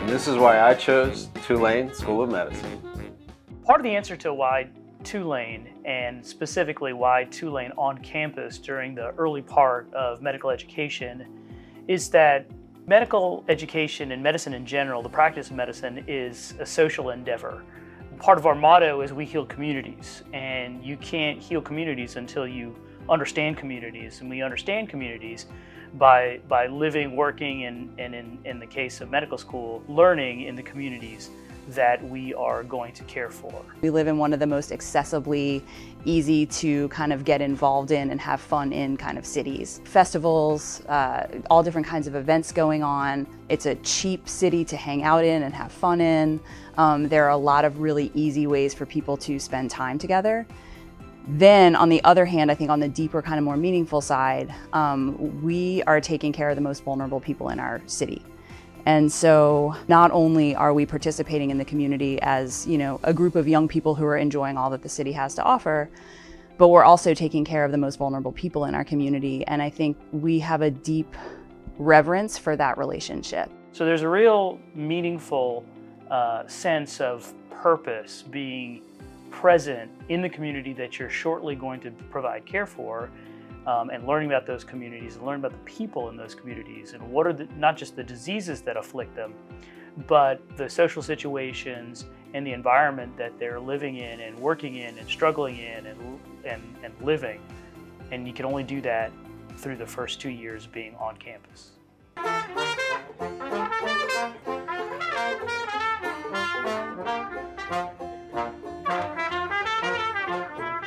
This is why I chose Tulane School of Medicine. Part of the answer to why Tulane, and specifically why Tulane on campus during the early part of medical education, is that medical education and medicine in general, the practice of medicine, is a social endeavor. Part of our motto is we heal communities, and you can't heal communities until you understand communities, and we understand communities by living, working, and in the case of medical school, learning in the communities that we are going to care for. We live in one of the most accessibly easy to kind of get involved in and have fun in kind of cities. Festivals, all different kinds of events going on. It's a cheap city to hang out in and have fun in. There are a lot of really easy ways for people to spend time together. Then on the other hand, I think on the deeper, kind of more meaningful side, we are taking care of the most vulnerable people in our city. And so not only are we participating in the community as, you know, a group of young people who are enjoying all that the city has to offer, but we're also taking care of the most vulnerable people in our community. And I think we have a deep reverence for that relationship. So there's a real meaningful sense of purpose being present in the community that you're shortly going to provide care for, and learning about those communities and learning about the people in those communities and what are not just the diseases that afflict them, but the social situations and the environment that they're living in and working in and struggling in and living. And you can only do that through the first 2 years being on campus.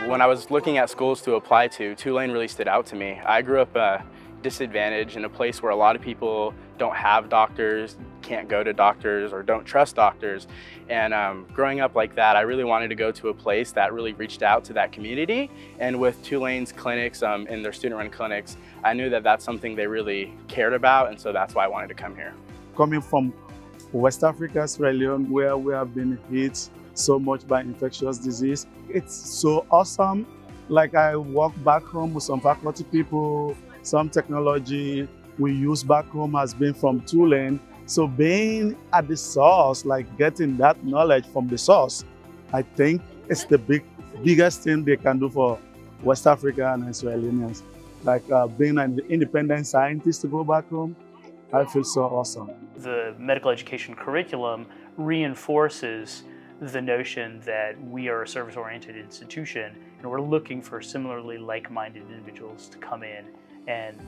When I was looking at schools to apply to, Tulane really stood out to me. I grew up disadvantaged in a place where a lot of people don't have doctors, can't go to doctors, or don't trust doctors. And growing up like that, I really wanted to go to a place that really reached out to that community. And with Tulane's clinics and their student-run clinics, I knew that that's something they really cared about, and so that's why I wanted to come here. Coming from West Africa, Sierra Leone, where we have been hit so much by infectious disease. It's so awesome. Like I walk back home with some faculty people, some technology we use back home has been from Tulane. So being at the source, like getting that knowledge from the source, I think it's the biggest thing they can do for West Africa and Israelis. Like being an independent scientist to go back home, I feel so awesome. The medical education curriculum reinforces the notion that we are a service-oriented institution and we're looking for similarly like-minded individuals to come in and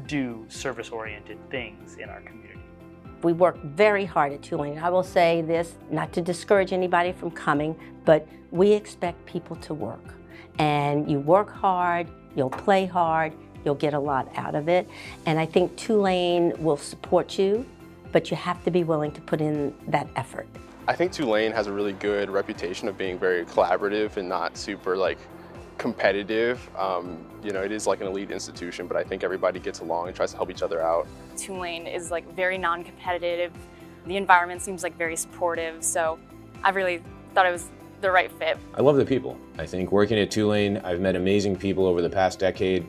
do service-oriented things in our community. We work very hard at Tulane. I will say this, not to discourage anybody from coming, but we expect people to work. And you work hard, you'll play hard, you'll get a lot out of it. And I think Tulane will support you, but you have to be willing to put in that effort. I think Tulane has a really good reputation of being very collaborative and not super competitive. You know, it is like an elite institution, but I think everybody gets along and tries to help each other out. Tulane is very non-competitive. The environment seems very supportive, so I really thought it was the right fit. I love the people. I think working at Tulane, I've met amazing people over the past decade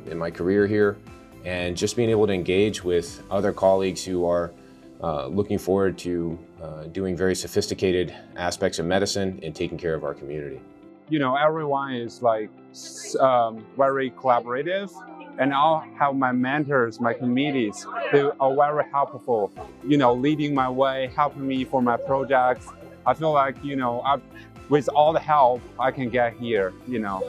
in my career here, and just being able to engage with other colleagues who are looking forward to doing very sophisticated aspects of medicine and taking care of our community. You know, everyone is very collaborative, and I'll have my mentors, my committees, they are very helpful, you know, leading my way, helping me for my projects. I feel like, you know, with all the help I can get here, you know.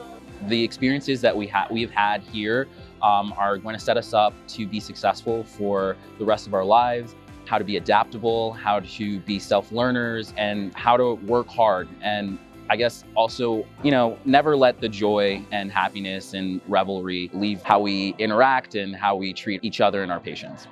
The experiences that we've had here are going to set us up to be successful for the rest of our lives. How to be adaptable, how to be self-learners, and how to work hard. And I guess also, you know, never let the joy and happiness and revelry leave how we interact and how we treat each other and our patients.